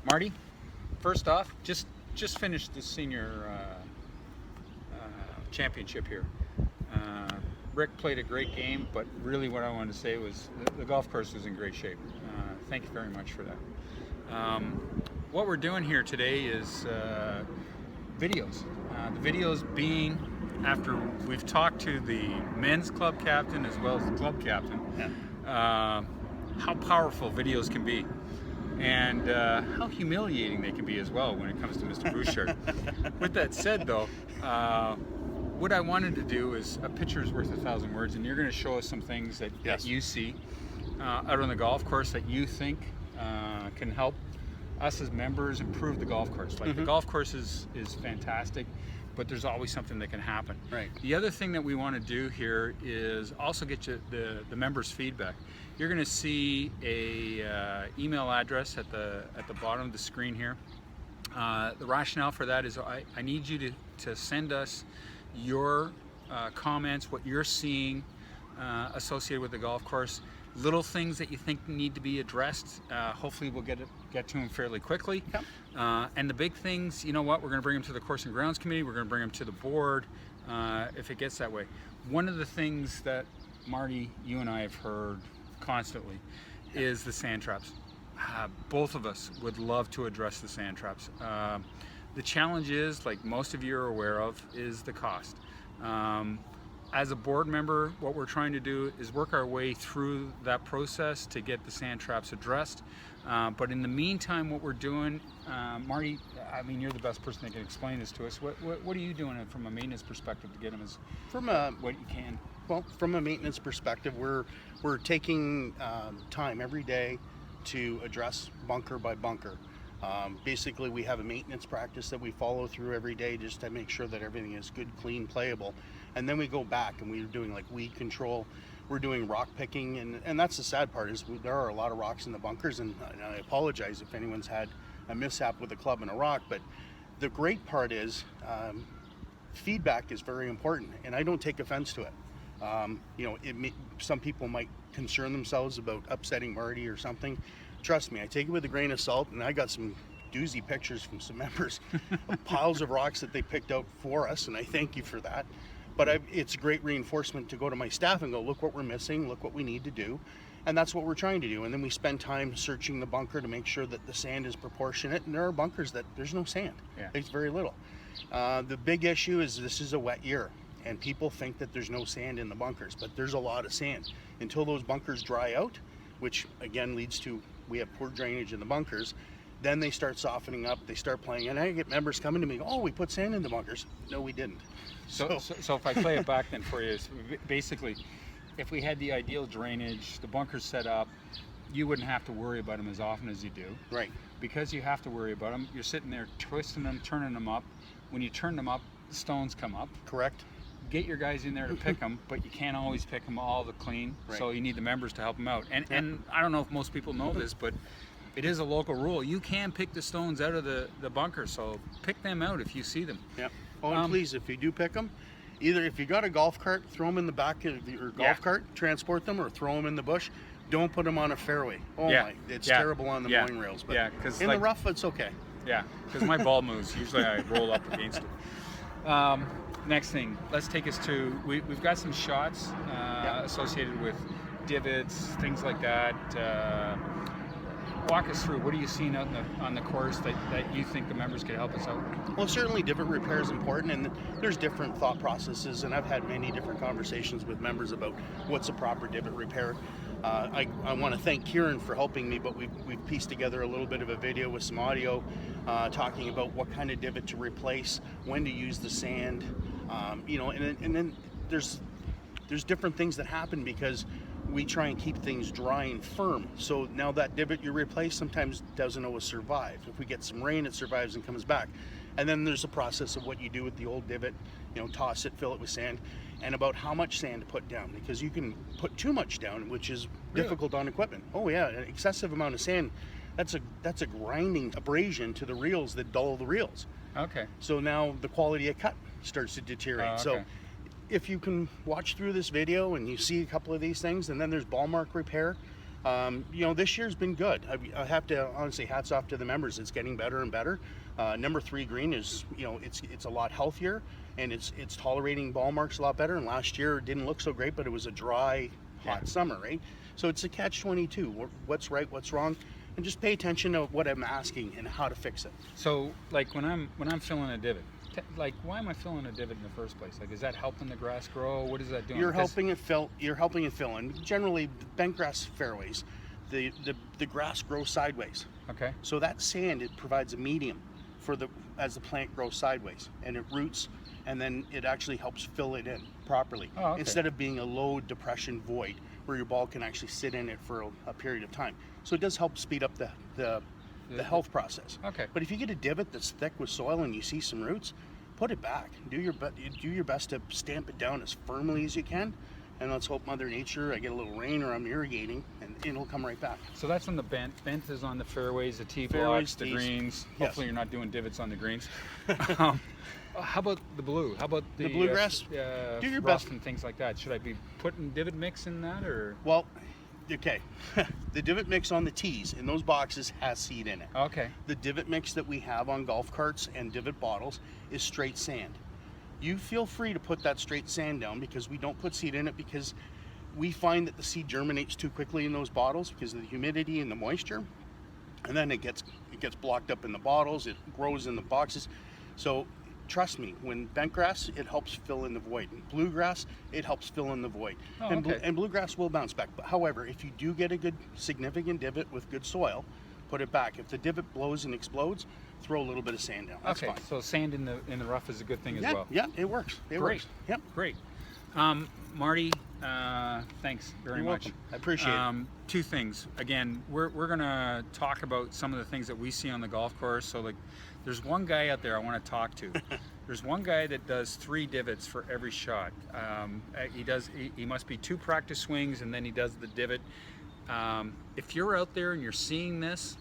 Marty, first off, just finished the senior championship here. Rick played a great game, but really what I wanted to say was the golf course was in great shape. Thank you very much for that. What we're doing here today is videos. The videos being after we've talked to the men's club captain as well as the club captain, how powerful videos can be. And how humiliating they can be as well when it comes to Mr. Bouchard. With that said though, what I wanted to do is a picture's worth 1,000 words, and you're going to show us some things that, that you see out on the golf course that you think can help us as members improve the golf course. Like the golf course is fantastic, but there's always something that can happen. Right. The other thing that we want to do here is also get you the members' feedback. You're going to see a email address at the bottom of the screen here. The rationale for that is I need you to send us your comments, what you're seeing associated with the golf course, little things that you think need to be addressed. Hopefully we'll get to them fairly quickly. And the big things, you know what, we're going to bring them to the Course and Grounds Committee, we're going to bring them to the board if it gets that way. One of the things that Marty, you and I have heard constantly is the sand traps. Both of us would love to address the sand traps. The challenge is, like most of you are aware of, is the cost. As a board member, what we're trying to do is work our way through that process to get the sand traps addressed. But in the meantime, what we're doing, Marty, I mean, you're the best person that can explain this to us. What are you doing from a maintenance perspective to get them as what you can? Well, from a maintenance perspective, we're taking time every day to address bunker by bunker. Basically, we have a maintenance practice that we follow through every day just to make sure that everything is good, clean, playable. And then we go back and we're doing like weed control. We're doing rock picking, and that's the sad part is there are a lot of rocks in the bunkers, and I apologize if anyone's had a mishap with a club and a rock, but the great part is feedback is very important, and I don't take offense to it. You know, some people might concern themselves about upsetting Marty or something. Trust me, I take it with a grain of salt, and I got some doozy pictures from some members of piles of rocks that they picked out for us, and I thank you for that. But it's great reinforcement to go to my staff and go, look what we're missing, look what we need to do. And that's what we're trying to do. And then we spend time searching the bunker to make sure that the sand is proportionate. And there are bunkers that there's no sand. There's very little. The big issue is this is a wet year. And people think that there's no sand in the bunkers, but there's a lot of sand. Until those bunkers dry out, which again leads to, we have poor drainage in the bunkers, then they start softening up, they start playing, and I get members coming to me, oh, we put sand in the bunkers. No, we didn't. So if I play it back then for you, basically, if we had the ideal drainage, the bunkers set up, you wouldn't have to worry about them as often as you do. Right. Because you have to worry about them, you're sitting there twisting them, turning them up. When you turn them up, the stones come up. Correct. Get your guys in there to pick them, but you can't always pick them all the clean, so you need the members to help them out. And I don't know if most people know this, but it is a local rule. You can pick the stones out of the bunker, so pick them out if you see them. Yeah. Oh, and please, if you do pick them, either if you got a golf cart, throw them in the back of your golf cart, transport them, or throw them in the bush. Don't put them on a fairway. Oh my, it's terrible on the mowing rails. But in the rough, it's okay. Yeah, because my ball moves. Usually I roll up against it. Next thing, let's take us to, we've got some shots associated with divots, things like that. Walk us through, what are you seeing out on the course that you think the members could help us out? Well, certainly divot repair is important, and there's different thought processes, and I've had many different conversations with members about what's a proper divot repair. I want to thank Kieran for helping me, but we've pieced together a little bit of a video with some audio talking about what kind of divot to replace, when to use the sand, you know, and then there's different things that happen because we try and keep things dry and firm. So now that divot you replace sometimes doesn't always survive. If we get some rain, it survives and comes back. And then there's a process of what you do with the old divot, you know, toss it, fill it with sand, and about how much sand to put down, because you can put too much down, which is difficult on equipment. Oh yeah, an excessive amount of sand, that's a grinding abrasion to the reels that dull the reels. Okay. So now the quality of cut starts to deteriorate. Okay. So if you can watch through this video and you see a couple of these things, and then there's ball mark repair. This year's been good. I have to honestly, hats off to the members. It's getting better and better. Number 3 green is, it's a lot healthier, and it's tolerating ball marks a lot better. And last year it didn't look so great, but it was a dry, hot summer, right? So it's a catch-22. What's right, what's wrong, and just pay attention to what I'm asking and how to fix it. So, like when I'm filling a divot, like why am I filling a divot in the first place? Like, is that helping the grass grow? What is that doing? You're helping it fill. And generally, bent grass fairways, the grass grows sideways. Okay. So that sand, it provides a medium as the plant grows sideways, and it roots, and then it actually helps fill it in properly, instead of being a low depression void where your ball can actually sit in it for a period of time. So it does help speed up the health process. Okay. But if you get a divot that's thick with soil and you see some roots, put it back. Do your best to stamp it down as firmly as you can, and let's hope Mother Nature, I get a little rain or I'm irrigating, and it'll come right back. So that's when the bent is on the fairways, the tee Fairways, blocks, the tees. greens. Yes. Hopefully you're not doing divots on the greens. How about the blue? How about the bluegrass? Do your rough best. and things like that. Should I be putting divot mix in that, or? Well, okay. The divot mix on the tees in those boxes has seed in it. Okay. The divot mix that we have on golf carts and divot bottles is straight sand. You feel free to put that straight sand down, because we don't put seed in it, because we find that the seed germinates too quickly in those bottles because of the humidity and the moisture, and then it gets blocked up in the bottles, it grows in the boxes. So trust me, when bent grass, it helps fill in the void. Bluegrass, it helps fill in the void. And bluegrass will bounce back. But however, if you do get a good significant divot with good soil, put it back. If the divot blows and explodes, throw a little bit of sand down. That's fine. So sand in the rough is a good thing as well. Yeah, it works. It works. Yep. Great. Marty, thanks very much. Welcome. I appreciate it. 2 things. Again, we're gonna talk about some of the things that we see on the golf course. So, like, there's one guy out there I want to talk to. There's one guy that does 3 divots for every shot. He must be 2 practice swings, and then he does the divot. If you're out there and you're seeing this,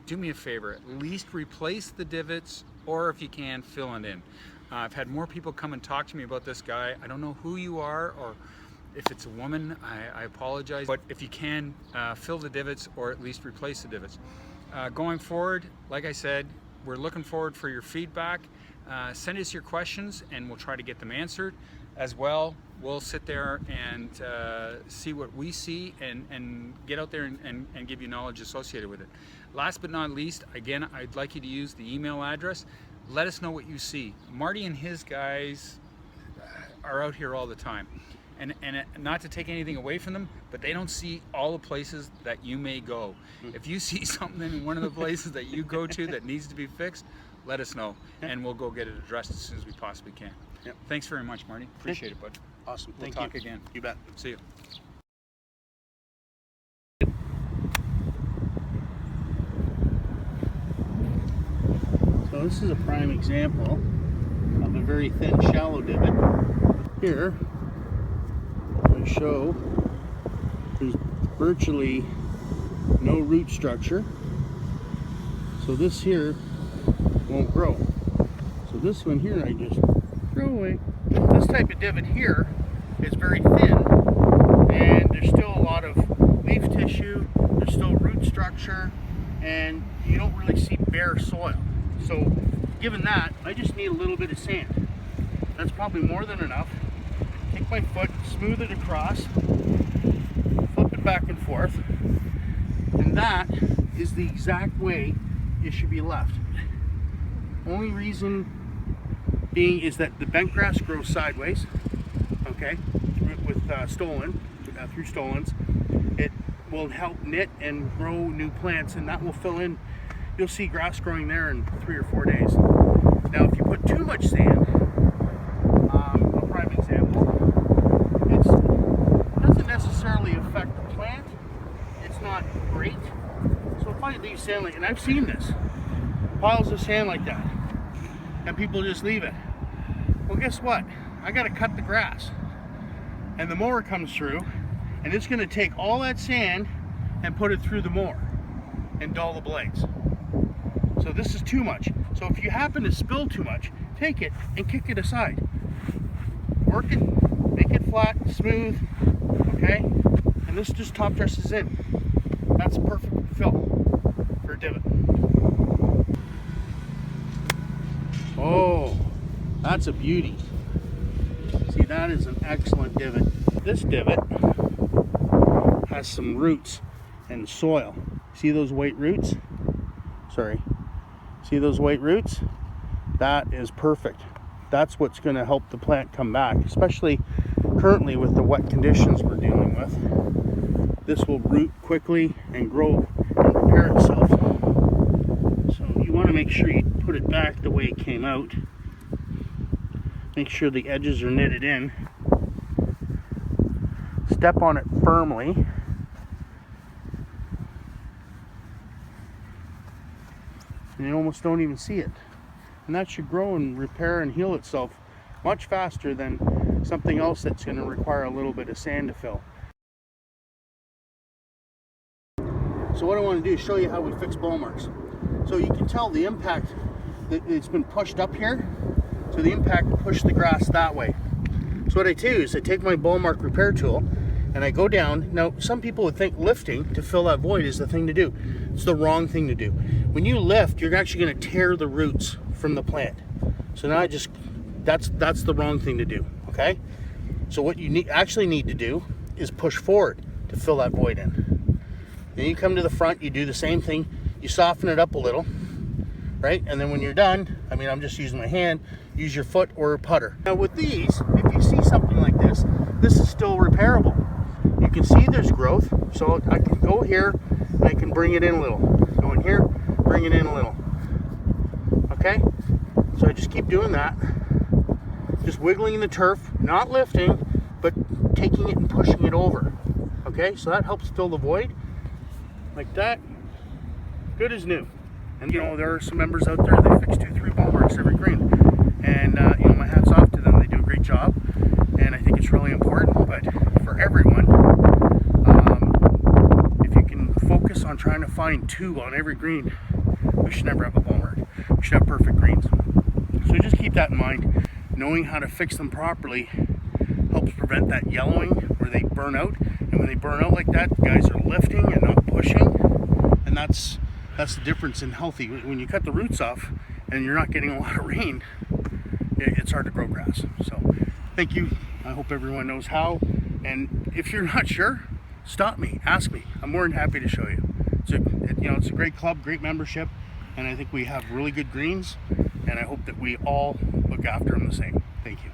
do me a favor, at least replace the divots, or if you can, fill it in. I've had more people come and talk to me about this guy. I don't know who you are, or if it's a woman, I apologize. But if you can, fill the divots, or at least replace the divots. Going forward, like I said, we're looking forward for your feedback. Send us your questions, and we'll try to get them answered. As well, we'll sit there and see what we see, and get out there and give you knowledge associated with it. Last but not least, again, I'd like you to use the email address. Let us know what you see. Marty and his guys are out here all the time. And not to take anything away from them, but they don't see all the places that you may go. If you see something in one of the places that you go to that needs to be fixed, let us know, and we'll go get it addressed as soon as we possibly can. Yep. Thanks very much, Marty. Appreciate it, bud. Awesome. We'll Thank you. talk again. You bet. See you. So this is a prime example of a very thin, shallow divot. Here, I show there's virtually no root structure. So this here won't grow. So this one here, I just throw away. This type of divot here is very thin, and there's still a lot of leaf tissue, there's still root structure, and you don't really see bare soil. So given that, I just need a little bit of sand. That's probably more than enough. Take my foot, smooth it across, flip it back and forth, and that is the exact way it should be left. Only reason being is that the bent grass grows sideways, okay, with through stolons. It will help knit and grow new plants, and that will fill in. You'll see grass growing there in 3 or 4 days. Now, if you put too much sand, a prime example, it doesn't necessarily affect the plant. It's not great. So if I leave sand and I've seen this, piles of sand like that, and people just leave it. Well, guess what? I got to cut the grass, and the mower comes through, and it's going to take all that sand and put it through the mower and dull the blades. So this is too much. So if you happen to spill too much, take it and kick it aside. Work it, make it flat, smooth, okay? And this just top dresses in. That's perfect fill for a divot. Oh, that's a beauty. See, that is an excellent divot. This divot has some roots and soil. See those white roots? Sorry. See those white roots? That is perfect. That's what's going to help the plant come back, especially currently with the wet conditions we're dealing with. This will root quickly and grow and repair itself. So you want to make sure you put it back the way it came out. Make sure the edges are knitted in. Step on it firmly. And you almost don't even see it. And that should grow and repair and heal itself much faster than something else that's going to require a little bit of sand to fill. So what I want to do is show you how we fix ball marks. So you can tell the impact that it's been pushed up here. So the impact pushed the grass that way. So what I do is I take my ball mark repair tool and I go down. Now some people would think lifting to fill that void is the thing to do. It's the wrong thing to do. When you lift, you're actually going to tear the roots from the plant. So now that's the wrong thing to do. Okay. So what you actually need to do is push forward to fill that void in. Then you come to the front. You do the same thing. You soften it up a little, right? And then when you're done, I mean, I'm just using my hand. Use your foot or a putter. Now with these, if you see something like this, this is still repairable. You can see there's growth, so I can go here and I can bring it in a little. Go in here, bring it in a little. Okay? So I just keep doing that. Just wiggling the turf, not lifting, but taking it and pushing it over. Okay? So that helps fill the void. Like that. Good as new. And you know, there are some members out there that fix 2-3 ball marks every green. And you know, my hat's off to them. They do a great job, and I think it's really important. But for everyone, if you can focus on trying to find 2 on every green, we should never have a ball mark. We should have perfect greens. So just keep that in mind. Knowing how to fix them properly helps prevent that yellowing where they burn out. And when they burn out like that, guys are lifting and not pushing, and that's the difference in healthy. When you cut the roots off and you're not getting a lot of rain, it's hard to grow grass. So thank you. I hope everyone knows how. And if you're not sure, stop me, ask me. I'm more than happy to show you. It's a great club, great membership, and I think we have really good greens, and I hope that we all look after them the same. Thank you.